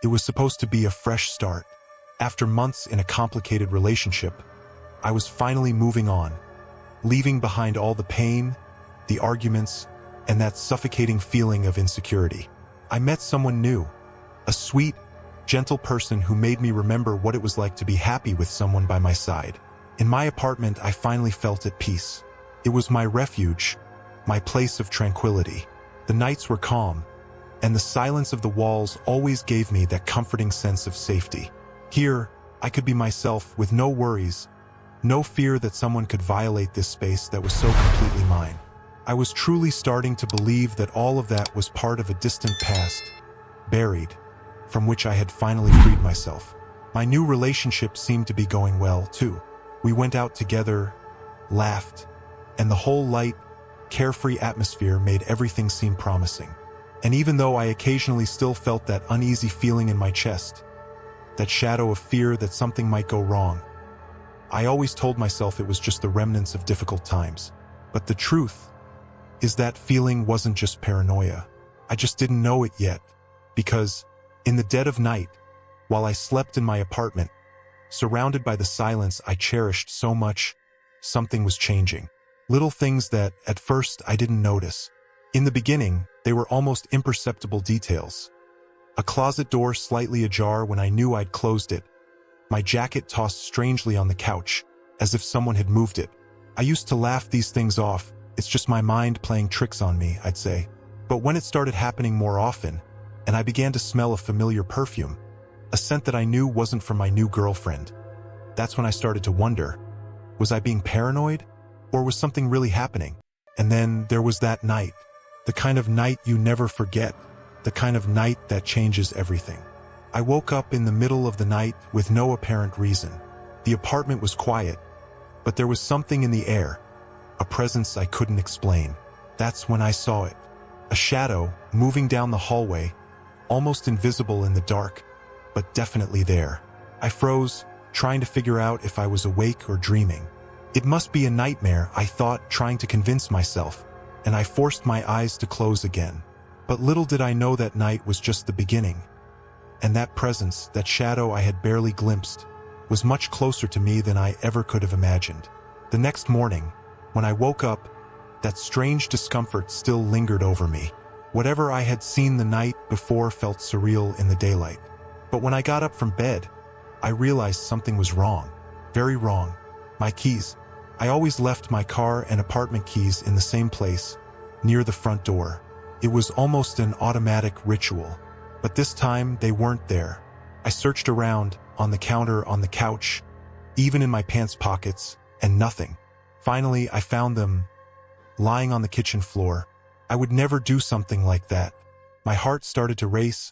It was supposed to be a fresh start. After months in a complicated relationship, I was finally moving on, leaving behind all the pain, the arguments, and that suffocating feeling of insecurity. I met someone new, a sweet, gentle person who made me remember what it was like to be happy with someone by my side. In my apartment, I finally felt at peace. It was my refuge, my place of tranquility. The nights were calm, and the silence of the walls always gave me that comforting sense of safety. Here, I could be myself with no worries, no fear that someone could violate this space that was so completely mine. I was truly starting to believe that all of that was part of a distant past, buried, from which I had finally freed myself. My new relationship seemed to be going well, too. We went out together, laughed, and the whole light, carefree atmosphere made everything seem promising. And even though I occasionally still felt that uneasy feeling in my chest, that shadow of fear that something might go wrong, I always told myself it was just the remnants of difficult times. But the truth is that feeling wasn't just paranoia. I just didn't know it yet, because in the dead of night, while I slept in my apartment, surrounded by the silence I cherished so much, something was changing. Little things that, at first, I didn't notice. In the beginning, they were almost imperceptible details. A closet door slightly ajar when I knew I'd closed it. My jacket tossed strangely on the couch, as if someone had moved it. I used to laugh these things off. It's just my mind playing tricks on me, I'd say. But when it started happening more often, and I began to smell a familiar perfume, a scent that I knew wasn't from my new girlfriend, that's when I started to wonder, was I being paranoid? Or was something really happening? And then there was that night. The kind of night you never forget. The kind of night that changes everything. I woke up in the middle of the night with no apparent reason. The apartment was quiet, but there was something in the air, a presence I couldn't explain. That's when I saw it. A shadow moving down the hallway, almost invisible in the dark, but definitely there. I froze, trying to figure out if I was awake or dreaming. It must be a nightmare, I thought, trying to convince myself, and I forced my eyes to close again. But little did I know that night was just the beginning. And that presence, that shadow I had barely glimpsed, was much closer to me than I ever could have imagined. The next morning, when I woke up, that strange discomfort still lingered over me. Whatever I had seen the night before felt surreal in the daylight. But when I got up from bed, I realized something was wrong. Very wrong. My keys. I always left my car and apartment keys in the same place, near the front door. It was almost an automatic ritual. But this time, they weren't there. I searched around, on the counter, on the couch, even in my pants pockets, and nothing. Finally, I found them, lying on the kitchen floor. I would never do something like that. My heart started to race.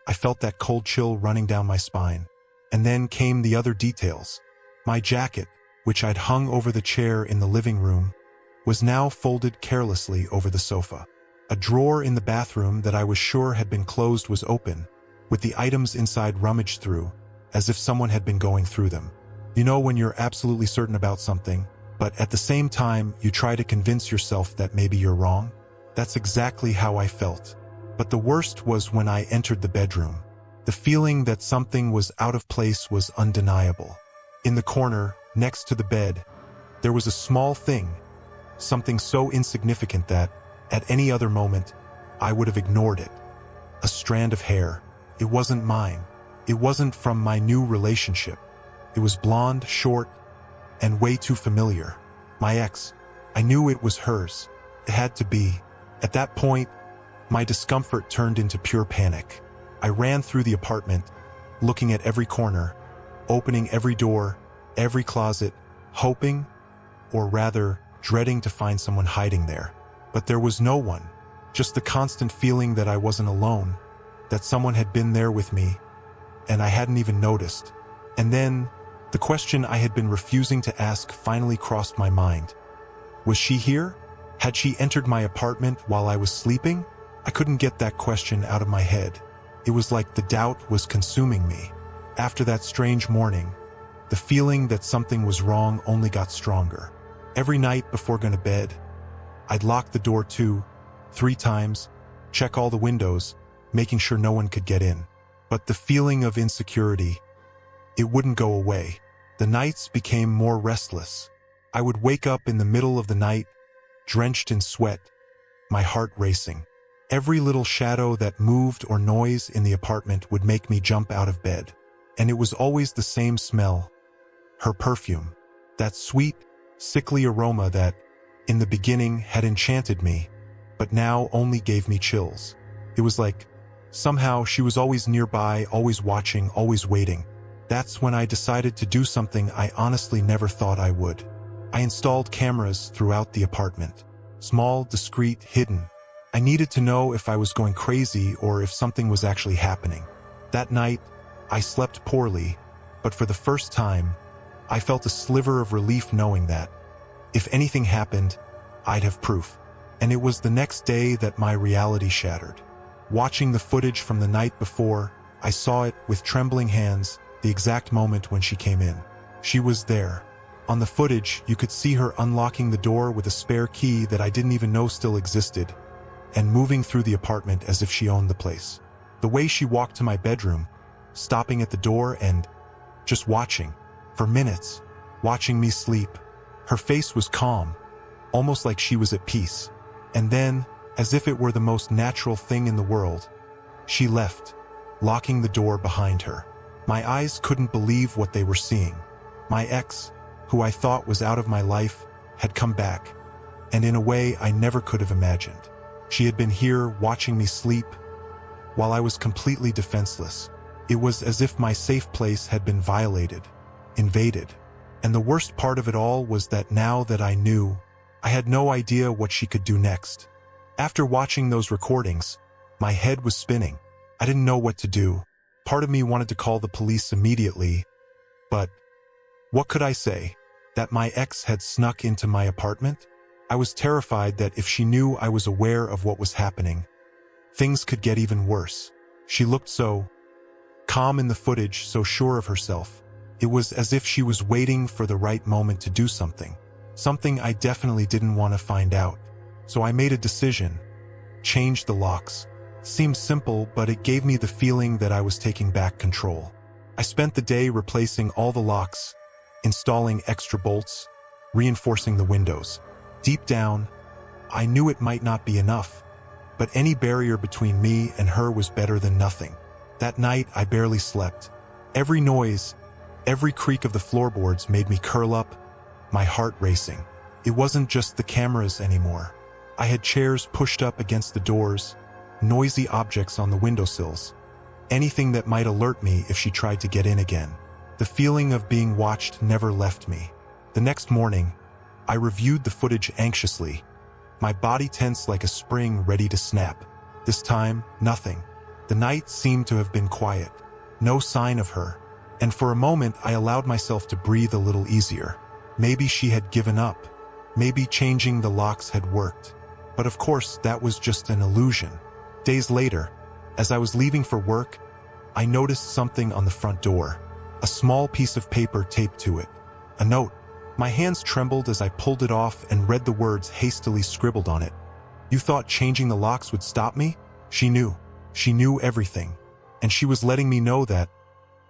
I felt that cold chill running down my spine. And then came the other details. My jacket, which I'd hung over the chair in the living room, was now folded carelessly over the sofa. A drawer in the bathroom that I was sure had been closed was open, with the items inside rummaged through, as if someone had been going through them. You know when you're absolutely certain about something, but at the same time you try to convince yourself that maybe you're wrong? That's exactly how I felt. But the worst was when I entered the bedroom. The feeling that something was out of place was undeniable. In the corner, next to the bed, there was a small thing, something so insignificant that, at any other moment, I would have ignored it. A strand of hair. It wasn't mine. It wasn't from my new relationship. It was blonde, short, and way too familiar. My ex. I knew it was hers. It had to be. At that point, my discomfort turned into pure panic. I ran through the apartment, looking at every corner, opening every door, every closet, hoping, or rather, dreading to find someone hiding there. But there was no one, just the constant feeling that I wasn't alone, that someone had been there with me, and I hadn't even noticed. And then, the question I had been refusing to ask finally crossed my mind. Was she here? Had she entered my apartment while I was sleeping? I couldn't get that question out of my head. It was like the doubt was consuming me. After that strange morning, the feeling that something was wrong only got stronger. Every night before going to bed, I'd lock the door 2, 3 times, check all the windows, making sure no one could get in. But the feeling of insecurity, it wouldn't go away. The nights became more restless. I would wake up in the middle of the night, drenched in sweat, my heart racing. Every little shadow that moved or noise in the apartment would make me jump out of bed. And it was always the same smell, her perfume. That sweet, sickly aroma that, in the beginning, had enchanted me, but now only gave me chills. It was like, somehow she was always nearby, always watching, always waiting. That's when I decided to do something I honestly never thought I would. I installed cameras throughout the apartment. Small, discreet, hidden. I needed to know if I was going crazy or if something was actually happening. That night, I slept poorly, but for the first time, I felt a sliver of relief knowing that, if anything happened, I'd have proof. And it was the next day that my reality shattered. Watching the footage from the night before, I saw it with trembling hands, the exact moment when she came in. She was there. On the footage, you could see her unlocking the door with a spare key that I didn't even know still existed, and moving through the apartment as if she owned the place. The way she walked to my bedroom, stopping at the door and just watching, for minutes, watching me sleep. Her face was calm, almost like she was at peace. And then, as if it were the most natural thing in the world, she left, locking the door behind her. My eyes couldn't believe what they were seeing. My ex, who I thought was out of my life, had come back, and in a way I never could have imagined. She had been here watching me sleep, while I was completely defenseless. It was as if my safe place had been violated, invaded. And the worst part of it all was that now that I knew, I had no idea what she could do next. After watching those recordings, my head was spinning. I didn't know what to do. Part of me wanted to call the police immediately, but what could I say? That my ex had snuck into my apartment? I was terrified that if she knew I was aware of what was happening, things could get even worse. She looked so calm in the footage, so sure of herself. It was as if she was waiting for the right moment to do something. Something I definitely didn't want to find out. So I made a decision. Change the locks. Seemed simple, but it gave me the feeling that I was taking back control. I spent the day replacing all the locks, installing extra bolts, reinforcing the windows. Deep down, I knew it might not be enough, but any barrier between me and her was better than nothing. That night, I barely slept. Every noise, every creak of the floorboards made me curl up, my heart racing. It wasn't just the cameras anymore. I had chairs pushed up against the doors, noisy objects on the windowsills, anything that might alert me if she tried to get in again. The feeling of being watched never left me. The next morning, I reviewed the footage anxiously, my body tense like a spring ready to snap. This time, nothing. The night seemed to have been quiet, no sign of her, and for a moment I allowed myself to breathe a little easier. Maybe she had given up. Maybe changing the locks had worked. But of course, that was just an illusion. Days later, as I was leaving for work, I noticed something on the front door, a small piece of paper taped to it, a note. My hands trembled as I pulled it off and read the words hastily scribbled on it. You thought changing the locks would stop me? She knew. She knew everything. And she was letting me know that,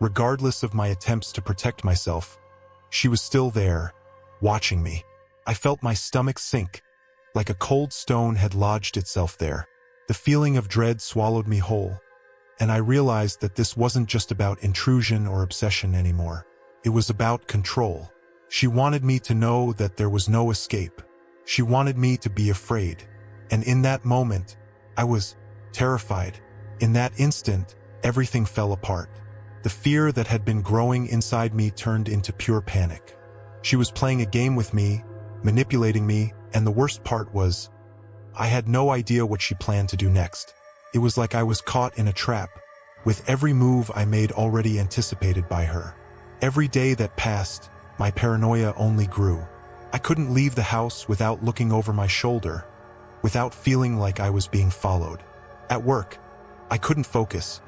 regardless of my attempts to protect myself, she was still there, watching me. I felt my stomach sink, like a cold stone had lodged itself there. The feeling of dread swallowed me whole, and I realized that this wasn't just about intrusion or obsession anymore. It was about control. She wanted me to know that there was no escape. She wanted me to be afraid. And in that moment, I was terrified. In that instant, everything fell apart. The fear that had been growing inside me turned into pure panic. She was playing a game with me, manipulating me, and the worst part was, I had no idea what she planned to do next. It was like I was caught in a trap, with every move I made already anticipated by her. Every day that passed, my paranoia only grew. I couldn't leave the house without looking over my shoulder, without feeling like I was being followed. At work, I couldn't focus,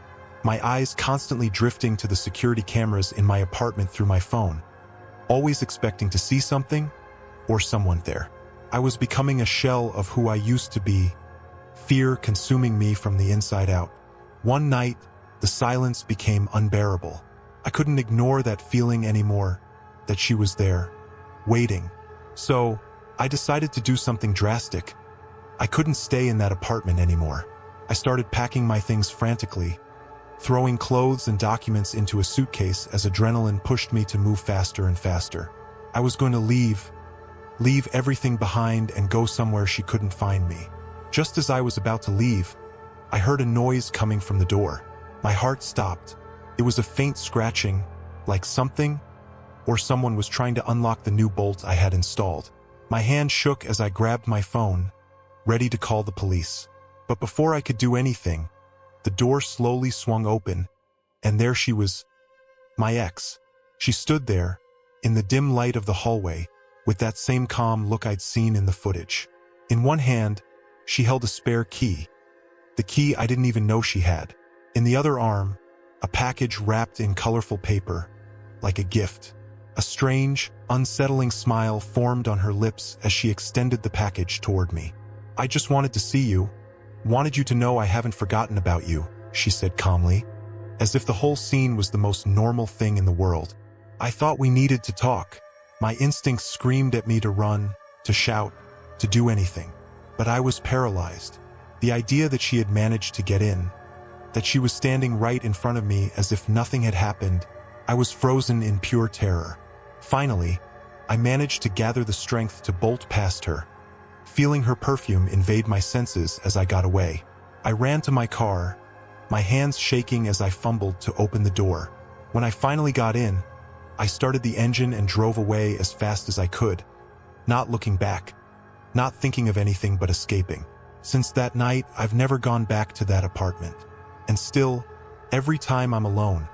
my eyes constantly drifting to the security cameras in my apartment through my phone, always expecting to see something or someone there. I was becoming a shell of who I used to be, fear consuming me from the inside out. One night, The silence became unbearable. I couldn't ignore that feeling anymore, that she was there, waiting. So, I decided to do something drastic. I couldn't stay in that apartment anymore. I started packing my things frantically, throwing clothes and documents into a suitcase as adrenaline pushed me to move faster and faster. I was going to leave everything behind and go somewhere she couldn't find me. Just as I was about to leave, I heard a noise coming from the door. My heart stopped. It was a faint scratching, like something or someone was trying to unlock the new bolt I had installed. My hand shook as I grabbed my phone, ready to call the police. But before I could do anything, the door slowly swung open, and there she was, my ex. She stood there, in the dim light of the hallway, with that same calm look I'd seen in the footage. In one hand, she held a spare key, the key I didn't even know she had. In the other arm, a package wrapped in colorful paper, like a gift. A strange, unsettling smile formed on her lips as she extended the package toward me. "I just wanted to see you. Wanted you to know I haven't forgotten about you," she said calmly, as if the whole scene was the most normal thing in the world. I thought we needed to talk. My instincts screamed at me to run, to shout, to do anything. But I was paralyzed. The idea that she had managed to get in, that she was standing right in front of me as if nothing had happened, I was frozen in pure terror. Finally, I managed to gather the strength to bolt past her, feeling her perfume invade my senses as I got away. I ran to my car, my hands shaking as I fumbled to open the door. When I finally got in, I started the engine and drove away as fast as I could, not looking back, not thinking of anything but escaping. Since that night, I've never gone back to that apartment. And still, every time I'm alone,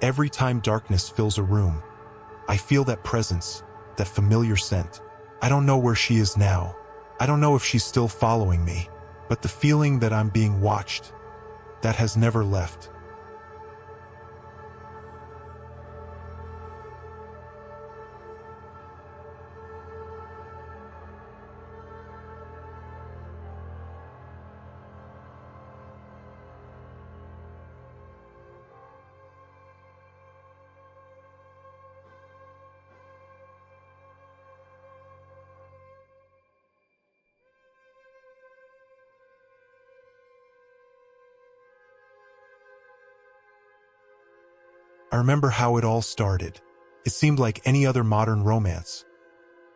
every time darkness fills a room, I feel that presence, that familiar scent. I don't know where she is now. I don't know if she's still following me, but the feeling that I'm being watched, that has never left. I remember how it all started. It seemed like any other modern romance.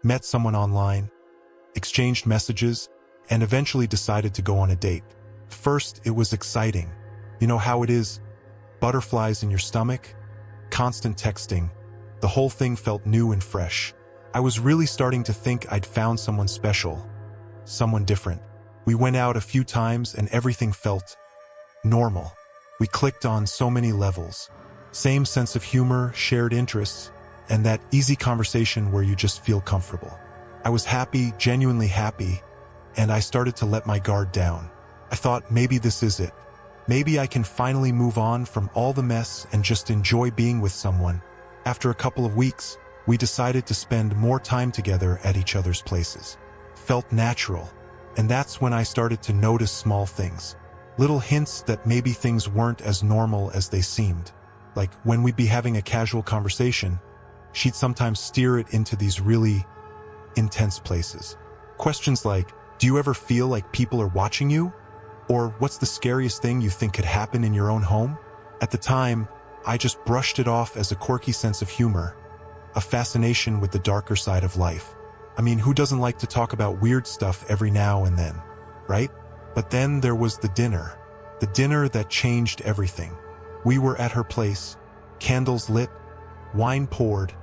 Met someone online, exchanged messages, and eventually decided to go on a date. First, it was exciting. You know how it is? Butterflies in your stomach, constant texting. The whole thing felt new and fresh. I was really starting to think I'd found someone special, someone different. We went out a few times and everything felt normal. We clicked on so many levels. Same sense of humor, shared interests, and that easy conversation where you just feel comfortable. I was happy, genuinely happy, and I started to let my guard down. I thought maybe this is it. Maybe I can finally move on from all the mess and just enjoy being with someone. After a couple of weeks, we decided to spend more time together at each other's places. Felt natural, and that's when I started to notice small things. Little hints that maybe things weren't as normal as they seemed. Like when we'd be having a casual conversation, she'd sometimes steer it into these really intense places. Questions like, "Do you ever feel like people are watching you?" Or, "What's the scariest thing you think could happen in your own home?" At the time, I just brushed it off as a quirky sense of humor, a fascination with the darker side of life. I mean, who doesn't like to talk about weird stuff every now and then, right? But then there was the dinner that changed everything. We were at her place, candles lit, wine poured,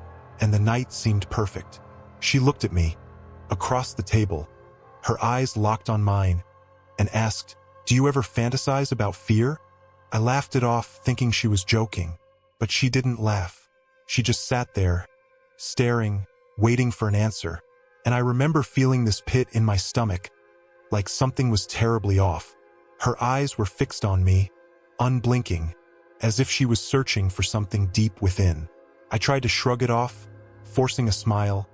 and the night seemed perfect. She looked at me, across the table, her eyes locked on mine, and asked, "Do you ever fantasize about fear?" I laughed it off, thinking she was joking, but she didn't laugh. She just sat there, staring, waiting for an answer, and I remember feeling this pit in my stomach, like something was terribly off. Her eyes were fixed on me, unblinking, as if she was searching for something deep within. I tried to shrug it off, forcing a smile,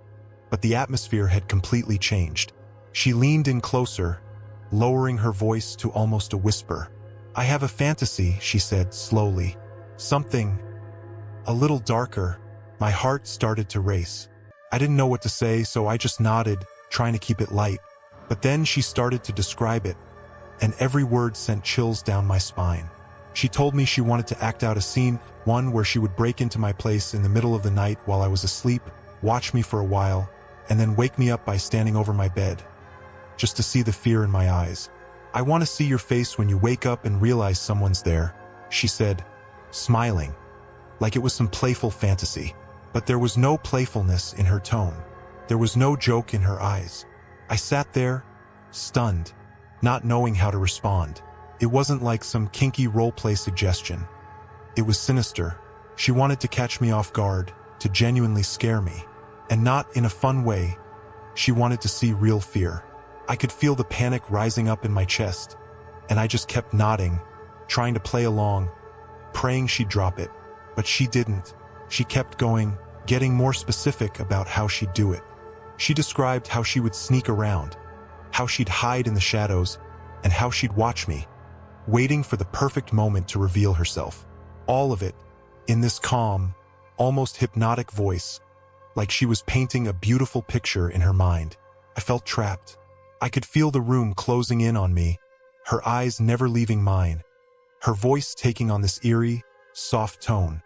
but the atmosphere had completely changed. She leaned in closer, lowering her voice to almost a whisper. "I have a fantasy," she said slowly. "Something a little darker." My heart started to race. I didn't know what to say, so I just nodded, trying to keep it light. But then she started to describe it, and every word sent chills down my spine. She told me she wanted to act out a scene, one where she would break into my place in the middle of the night while I was asleep, watch me for a while, and then wake me up by standing over my bed, just to see the fear in my eyes. "I want to see your face when you wake up and realize someone's there," she said, smiling, like it was some playful fantasy. But there was no playfulness in her tone. There was no joke in her eyes. I sat there, stunned, not knowing how to respond. It wasn't like some kinky roleplay suggestion. It was sinister. She wanted to catch me off guard, to genuinely scare me. And not in a fun way. She wanted to see real fear. I could feel the panic rising up in my chest, and I just kept nodding, trying to play along, praying she'd drop it. But she didn't. She kept going, getting more specific about how she'd do it. She described how she would sneak around, how she'd hide in the shadows, and how she'd watch me, waiting for the perfect moment to reveal herself. All of it, in this calm, almost hypnotic voice, like she was painting a beautiful picture in her mind. I felt trapped. I could feel the room closing in on me, her eyes never leaving mine, her voice taking on this eerie, soft tone,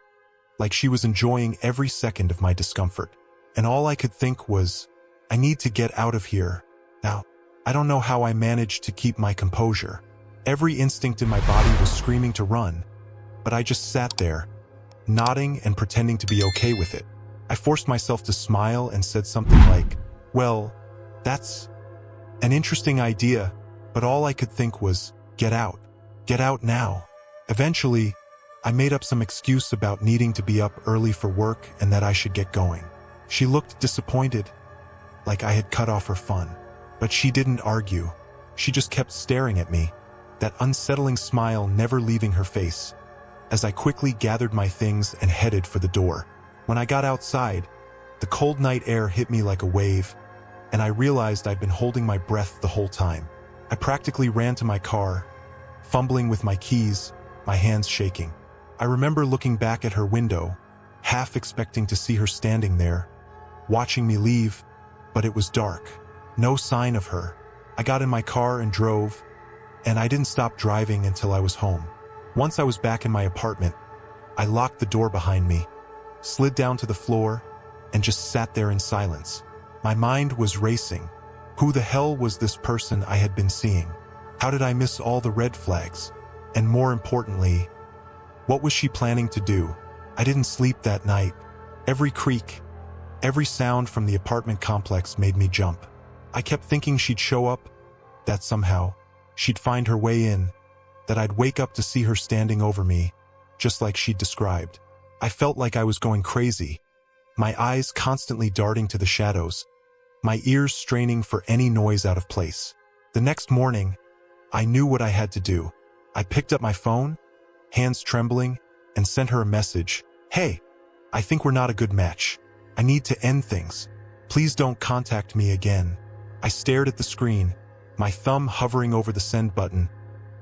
like she was enjoying every second of my discomfort. And all I could think was, I need to get out of here. Now, I don't know how I managed to keep my composure. Every instinct in my body was screaming to run, but I just sat there, nodding and pretending to be okay with it. I forced myself to smile and said something like, "Well, that's an interesting idea," but all I could think was, get out. Get out now. Eventually, I made up some excuse about needing to be up early for work and that I should get going. She looked disappointed, like I had cut off her fun. But she didn't argue. She just kept staring at me, that unsettling smile never leaving her face, as I quickly gathered my things and headed for the door. When I got outside, the cold night air hit me like a wave, and I realized I'd been holding my breath the whole time. I practically ran to my car, fumbling with my keys, my hands shaking. I remember looking back at her window, half expecting to see her standing there, watching me leave, but it was dark. No sign of her. I got in my car and drove, and I didn't stop driving until I was home. Once I was back in my apartment, I locked the door behind me, slid down to the floor, and just sat there in silence. My mind was racing. Who the hell was this person I had been seeing? How did I miss all the red flags? And more importantly, what was she planning to do? I didn't sleep that night. Every creak, every sound from the apartment complex made me jump. I kept thinking she'd show up, that somehow she'd find her way in, that I'd wake up to see her standing over me, just like she'd described. I felt like I was going crazy, my eyes constantly darting to the shadows, my ears straining for any noise out of place. The next morning, I knew what I had to do. I picked up my phone, hands trembling, and sent her a message. "Hey, I think we're not a good match. I need to end things. Please don't contact me again." I stared at the screen, my thumb hovering over the send button,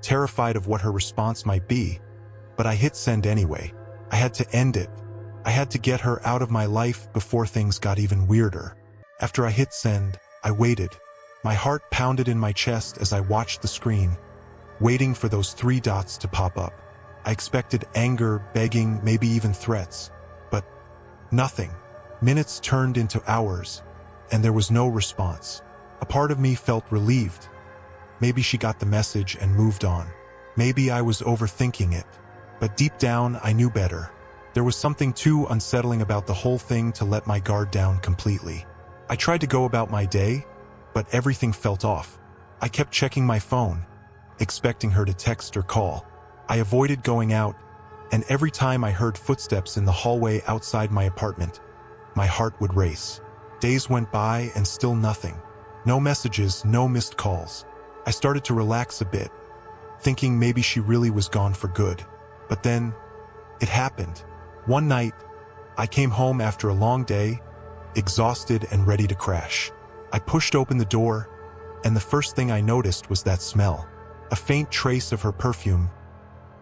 terrified of what her response might be, but I hit send anyway. I had to end it. I had to get her out of my life before things got even weirder. After I hit send, I waited. My heart pounded in my chest as I watched the screen, waiting for those 3 dots to pop up. I expected anger, begging, maybe even threats, but nothing. Minutes turned into hours, and there was no response. A part of me felt relieved. Maybe she got the message and moved on. Maybe I was overthinking it. But deep down, I knew better. There was something too unsettling about the whole thing to let my guard down completely. I tried to go about my day, but everything felt off. I kept checking my phone, expecting her to text or call. I avoided going out, and every time I heard footsteps in the hallway outside my apartment, my heart would race. Days went by and still nothing. No messages, no missed calls. I started to relax a bit, thinking maybe she really was gone for good. But then, it happened. One night, I came home after a long day, exhausted and ready to crash. I pushed open the door, and the first thing I noticed was that smell. A faint trace of her perfume,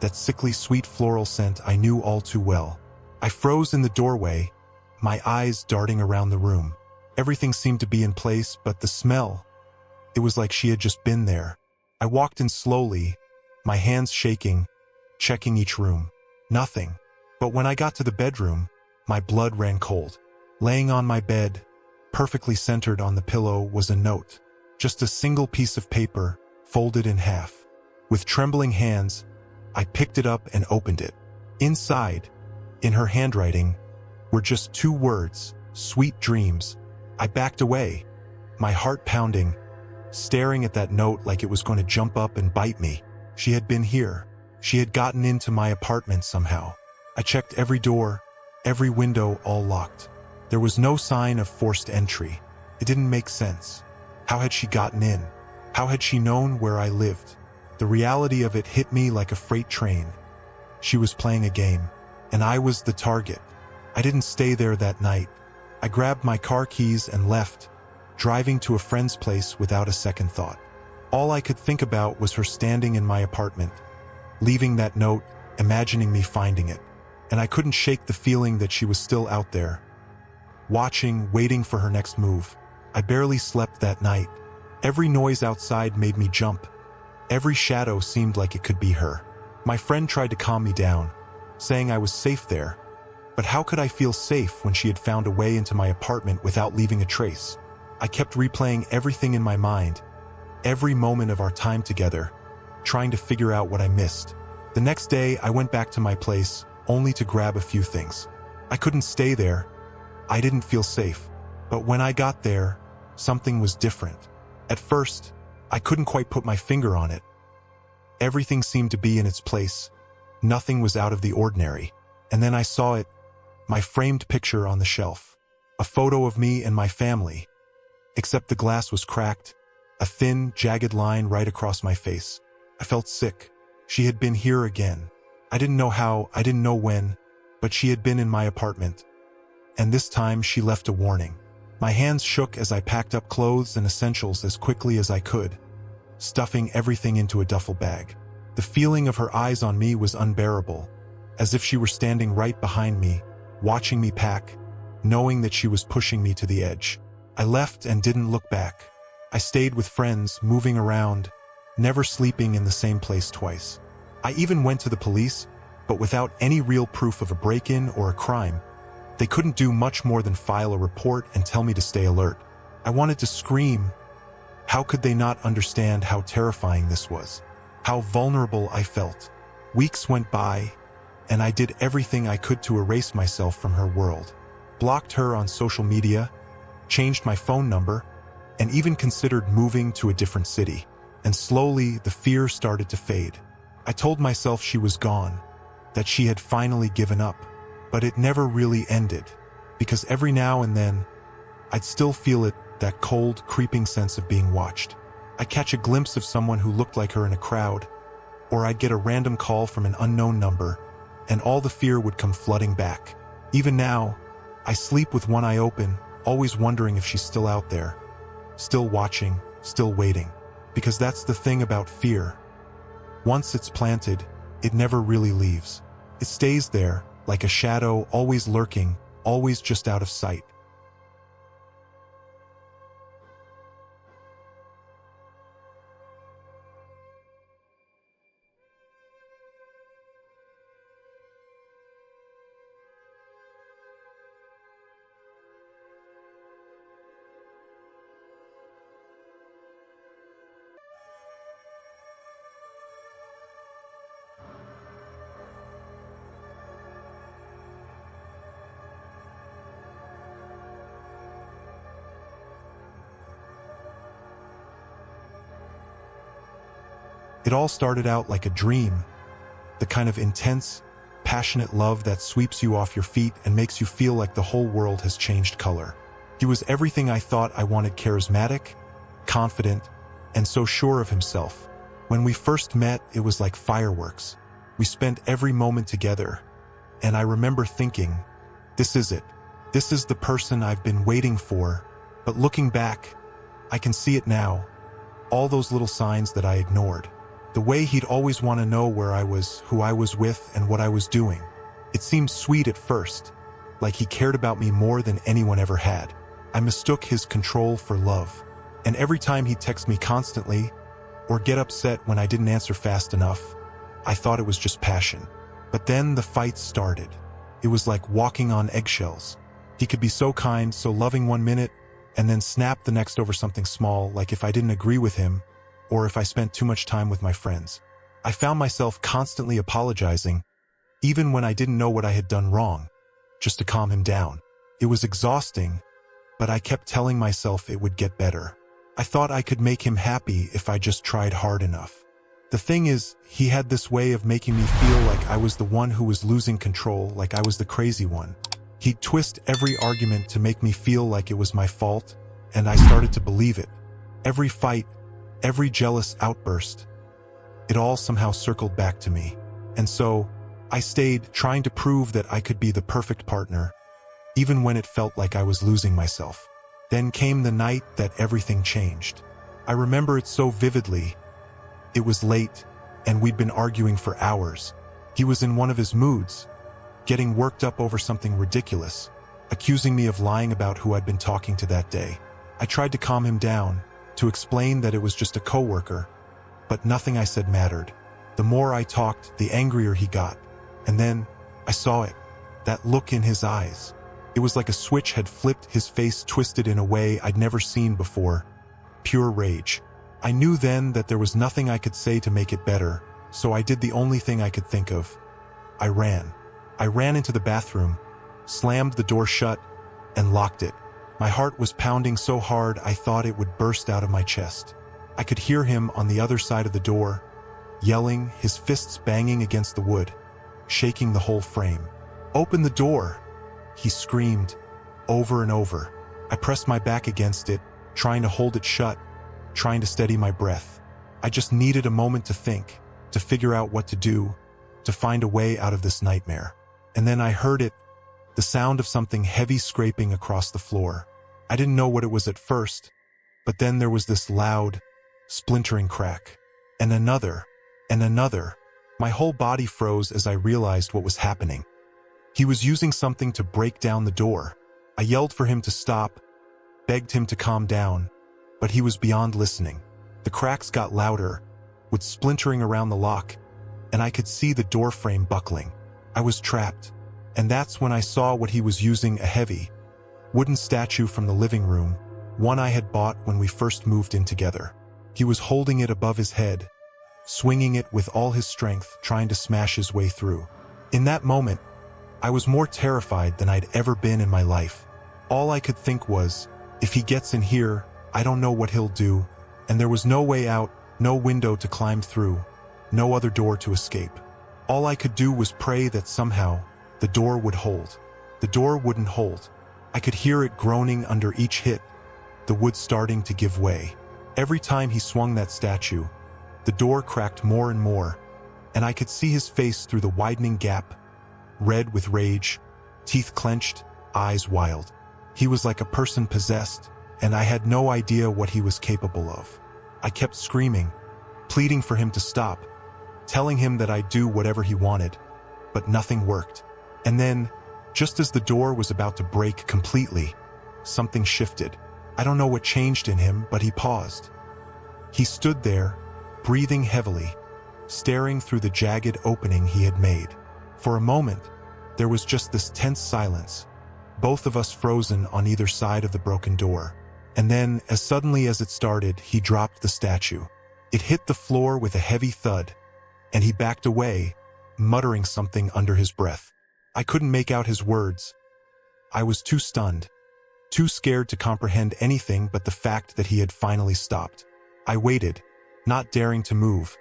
that sickly sweet floral scent I knew all too well. I froze in the doorway, my eyes darting around the room. Everything seemed to be in place, but the smell, it was like she had just been there. I walked in slowly, my hands shaking, checking each room. Nothing. But when I got to the bedroom, my blood ran cold. Laying on my bed, perfectly centered on the pillow, was a note. Just a single piece of paper, folded in half. With trembling hands, I picked it up and opened it. Inside, in her handwriting, were just 2 words, "Sweet dreams." I backed away, my heart pounding, staring at that note like it was going to jump up and bite me. She had been here. She had gotten into my apartment somehow. I checked every door, every window, all locked. There was no sign of forced entry. It didn't make sense. How had she gotten in? How had she known where I lived? The reality of it hit me like a freight train. She was playing a game, and I was the target. I didn't stay there that night. I grabbed my car keys and left, driving to a friend's place without a second thought. All I could think about was her standing in my apartment, leaving that note, imagining me finding it. And I couldn't shake the feeling that she was still out there, watching, waiting for her next move. I barely slept that night. Every noise outside made me jump. Every shadow seemed like it could be her. My friend tried to calm me down, saying I was safe there. But how could I feel safe when she had found a way into my apartment without leaving a trace? I kept replaying everything in my mind, every moment of our time together, trying to figure out what I missed. The next day, I went back to my place, only to grab a few things. I couldn't stay there. I didn't feel safe. But when I got there, something was different. At first, I couldn't quite put my finger on it. Everything seemed to be in its place. Nothing was out of the ordinary. And then I saw it, my framed picture on the shelf. A photo of me and my family. Except the glass was cracked, a thin, jagged line right across my face. I felt sick. She had been here again. I didn't know how, I didn't know when, but she had been in my apartment. And this time she left a warning. My hands shook as I packed up clothes and essentials as quickly as I could, stuffing everything into a duffel bag. The feeling of her eyes on me was unbearable, as if she were standing right behind me, watching me pack, knowing that she was pushing me to the edge. I left and didn't look back. I stayed with friends, moving around, never sleeping in the same place twice. I even went to the police, but without any real proof of a break-in or a crime. They couldn't do much more than file a report and tell me to stay alert. I wanted to scream. How could they not understand how terrifying this was? How vulnerable I felt. Weeks went by, and I did everything I could to erase myself from her world. Blocked her on social media, changed my phone number, and even considered moving to a different city. And slowly, the fear started to fade. I told myself she was gone, that she had finally given up. But it never really ended, because every now and then, I'd still feel it, that cold, creeping sense of being watched. I'd catch a glimpse of someone who looked like her in a crowd, or I'd get a random call from an unknown number, and all the fear would come flooding back. Even now, I sleep with one eye open, always wondering if she's still out there, still watching, still waiting. Because that's the thing about fear. Once it's planted, it never really leaves. It stays there, like a shadow, always lurking, always just out of sight. It all started out like a dream, the kind of intense, passionate love that sweeps you off your feet and makes you feel like the whole world has changed color. He was everything I thought I wanted: charismatic, confident, and so sure of himself. When we first met, it was like fireworks. We spent every moment together, and I remember thinking, this is it. This is the person I've been waiting for. But looking back, I can see it now. All those little signs that I ignored. The way he'd always want to know where I was, who I was with, and what I was doing. It seemed sweet at first, like he cared about me more than anyone ever had. I mistook his control for love. And every time he'd text me constantly, or get upset when I didn't answer fast enough, I thought it was just passion. But then the fight started. It was like walking on eggshells. He could be so kind, so loving one minute, and then snap the next over something small, like if I didn't agree with him, or if I spent too much time with my friends. I found myself constantly apologizing, even when I didn't know what I had done wrong, just to calm him down. It was exhausting, but I kept telling myself it would get better. I thought I could make him happy if I just tried hard enough. The thing is, he had this way of making me feel like I was the one who was losing control, like I was the crazy one. He'd twist every argument to make me feel like it was my fault, and I started to believe it. Every fight, every jealous outburst, it all somehow circled back to me. And so, I stayed, trying to prove that I could be the perfect partner, even when it felt like I was losing myself. Then came the night that everything changed. I remember it so vividly. It was late, and we'd been arguing for hours. He was in one of his moods, getting worked up over something ridiculous, accusing me of lying about who I'd been talking to that day. I tried to calm him down, to explain that it was just a coworker, but nothing I said mattered. The more I talked, the angrier he got. And then, I saw it, that look in his eyes. It was like a switch had flipped, his face twisted in a way I'd never seen before. Pure rage. I knew then that there was nothing I could say to make it better, so I did the only thing I could think of. I ran. I ran into the bathroom, slammed the door shut, and locked it. My heart was pounding so hard I thought it would burst out of my chest. I could hear him on the other side of the door, yelling, his fists banging against the wood, shaking the whole frame. "Open the door!" he screamed, over and over. I pressed my back against it, trying to hold it shut, trying to steady my breath. I just needed a moment to think, to figure out what to do, to find a way out of this nightmare. And then I heard it, the sound of something heavy scraping across the floor. I didn't know what it was at first, but then there was this loud, splintering crack. And another, and another. My whole body froze as I realized what was happening. He was using something to break down the door. I yelled for him to stop, begged him to calm down, but he was beyond listening. The cracks got louder, with splintering around the lock, and I could see the door frame buckling. I was trapped, and that's when I saw what he was using, a heavy, wooden statue from the living room, one I had bought when we first moved in together. He was holding it above his head, swinging it with all his strength, trying to smash his way through. In that moment, I was more terrified than I'd ever been in my life. All I could think was, if he gets in here, I don't know what he'll do, and there was no way out, no window to climb through, no other door to escape. All I could do was pray that somehow the door would hold. The door wouldn't hold. I could hear it groaning under each hit, the wood starting to give way. Every time he swung that statue, the door cracked more and more, and I could see his face through the widening gap, red with rage, teeth clenched, eyes wild. He was like a person possessed, and I had no idea what he was capable of. I kept screaming, pleading for him to stop, telling him that I'd do whatever he wanted, but nothing worked. And then, just as the door was about to break completely, something shifted. I don't know what changed in him, but he paused. He stood there, breathing heavily, staring through the jagged opening he had made. For a moment, there was just this tense silence, both of us frozen on either side of the broken door. And then, as suddenly as it started, he dropped the statue. It hit the floor with a heavy thud, and he backed away, muttering something under his breath. I couldn't make out his words. I was too stunned, too scared to comprehend anything but the fact that he had finally stopped. I waited, not daring to move,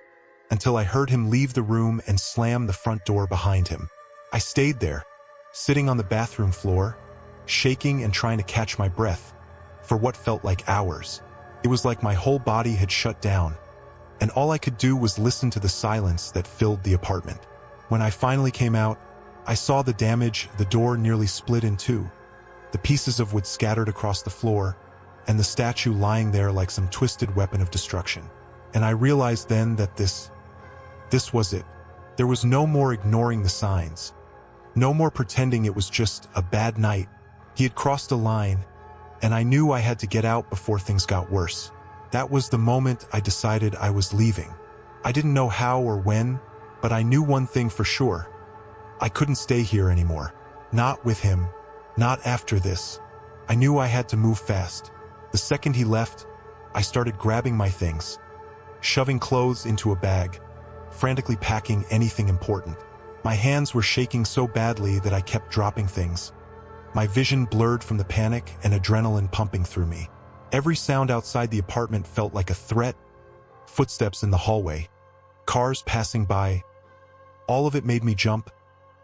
until I heard him leave the room and slam the front door behind him. I stayed there, sitting on the bathroom floor, shaking and trying to catch my breath, for what felt like hours. It was like my whole body had shut down, and all I could do was listen to the silence that filled the apartment. When I finally came out, I saw the damage, the door nearly split in two, the pieces of wood scattered across the floor, and the statue lying there like some twisted weapon of destruction. And I realized then that this This was it. There was no more ignoring the signs. No more pretending it was just a bad night. He had crossed a line, and I knew I had to get out before things got worse. That was the moment I decided I was leaving. I didn't know how or when, but I knew one thing for sure. I couldn't stay here anymore. Not with him. Not after this. I knew I had to move fast. The second he left, I started grabbing my things, shoving clothes into a bag, frantically packing anything important. My hands were shaking so badly that I kept dropping things. My vision blurred from the panic and adrenaline pumping through me. Every sound outside the apartment felt like a threat. Footsteps in the hallway, cars passing by. All of it made me jump,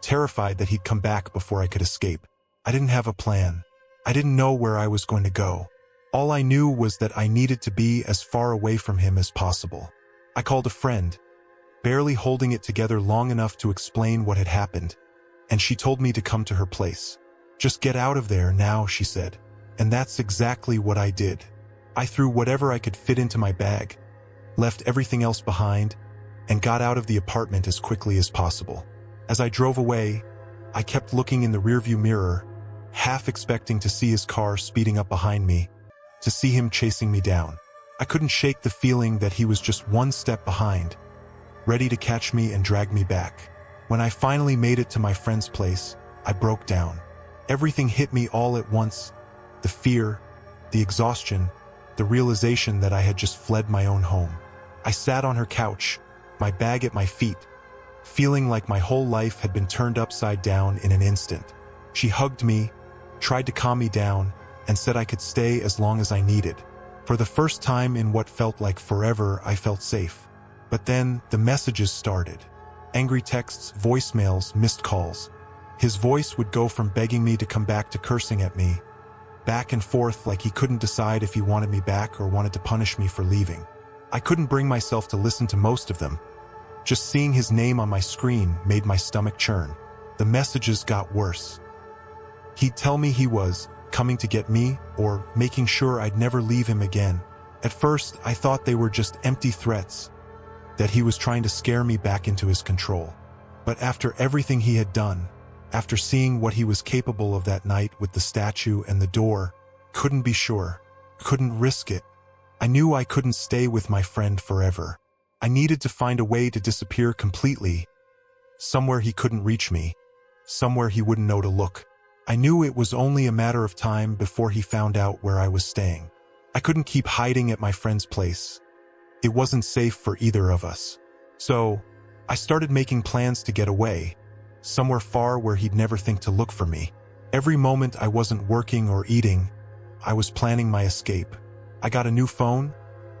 terrified that he'd come back before I could escape. I didn't have a plan. I didn't know where I was going to go. All I knew was that I needed to be as far away from him as possible. I called a friend, barely holding it together long enough to explain what had happened, and she told me to come to her place. "Just get out of there now," she said. And that's exactly what I did. I threw whatever I could fit into my bag, left everything else behind, and got out of the apartment as quickly as possible. As I drove away, I kept looking in the rearview mirror, half expecting to see his car speeding up behind me, to see him chasing me down. I couldn't shake the feeling that he was just one step behind, ready to catch me and drag me back. When I finally made it to my friend's place, I broke down. Everything hit me all at once. The fear, the exhaustion, the realization that I had just fled my own home. I sat on her couch, my bag at my feet, feeling like my whole life had been turned upside down in an instant. She hugged me, tried to calm me down, and said I could stay as long as I needed. For the first time in what felt like forever, I felt safe. But then the messages started. Angry texts, voicemails, missed calls. His voice would go from begging me to come back to cursing at me, back and forth like he couldn't decide if he wanted me back or wanted to punish me for leaving. I couldn't bring myself to listen to most of them. Just seeing his name on my screen made my stomach churn. The messages got worse. He'd tell me he was coming to get me or making sure I'd never leave him again. At first, I thought they were just empty threats, that he was trying to scare me back into his control. But after everything he had done, after seeing what he was capable of that night with the statue and the door, couldn't be sure, couldn't risk it. I knew I couldn't stay with my friend forever. I needed to find a way to disappear completely, somewhere he couldn't reach me, somewhere he wouldn't know to look. I knew it was only a matter of time before he found out where I was staying. I couldn't keep hiding at my friend's place. It wasn't safe for either of us. So, I started making plans to get away, somewhere far where he'd never think to look for me. Every moment I wasn't working or eating, I was planning my escape. I got a new phone,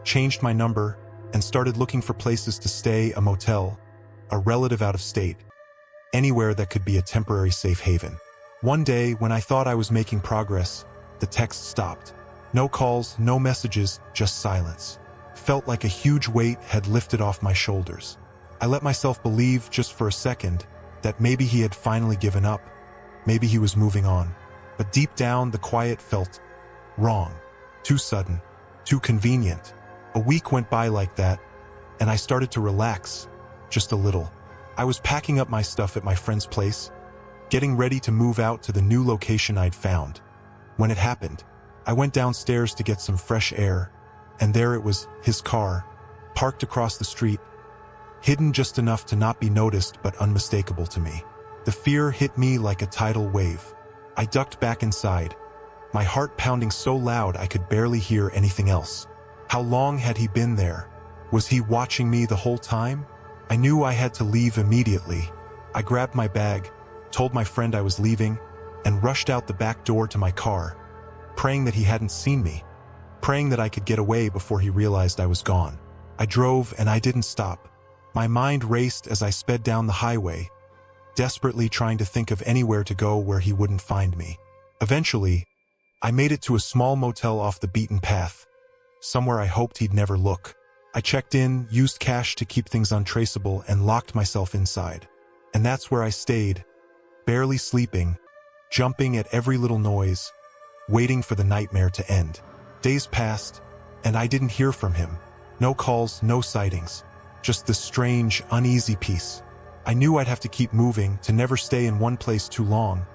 changed my number, and started looking for places to stay, a motel, a relative out of state, anywhere that could be a temporary safe haven. One day, when I thought I was making progress, the text stopped. No calls, no messages, just silence. Felt like a huge weight had lifted off my shoulders. I let myself believe, just for a second, that maybe he had finally given up. Maybe he was moving on. But deep down, the quiet felt wrong. Too sudden. Too convenient. A week went by like that, and I started to relax, just a little. I was packing up my stuff at my friend's place, getting ready to move out to the new location I'd found. When it happened, I went downstairs to get some fresh air, and there it was, his car, parked across the street, hidden just enough to not be noticed but unmistakable to me. The fear hit me like a tidal wave. I ducked back inside, my heart pounding so loud I could barely hear anything else. How long had he been there? Was he watching me the whole time? I knew I had to leave immediately. I grabbed my bag, told my friend I was leaving, and rushed out the back door to my car, praying that he hadn't seen me, praying that I could get away before he realized I was gone. I drove and I didn't stop. My mind raced as I sped down the highway, desperately trying to think of anywhere to go where he wouldn't find me. Eventually, I made it to a small motel off the beaten path, somewhere I hoped he'd never look. I checked in, used cash to keep things untraceable, and locked myself inside. And that's where I stayed, barely sleeping, jumping at every little noise, waiting for the nightmare to end. Days passed, and I didn't hear from him. No calls, no sightings. just this strange, uneasy peace. I knew I'd have to keep moving, to never stay in one place too long,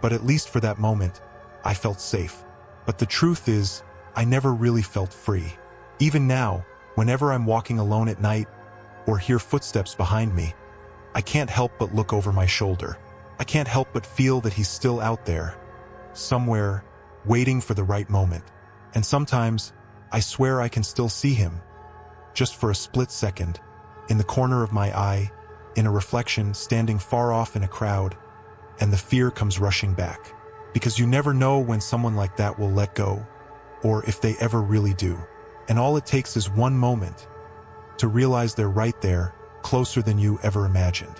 but at least for that moment, I felt safe. But the truth is, I never really felt free. Even now, whenever I'm walking alone at night or hear footsteps behind me, I can't help but look over my shoulder. I can't help but feel that he's still out there, somewhere, waiting for the right moment. And sometimes, I swear I can still see him, just for a split second, in the corner of my eye, in a reflection standing far off in a crowd, and the fear comes rushing back. Because you never know when someone like that will let go, or if they ever really do. And all it takes is one moment to realize they're right there, closer than you ever imagined.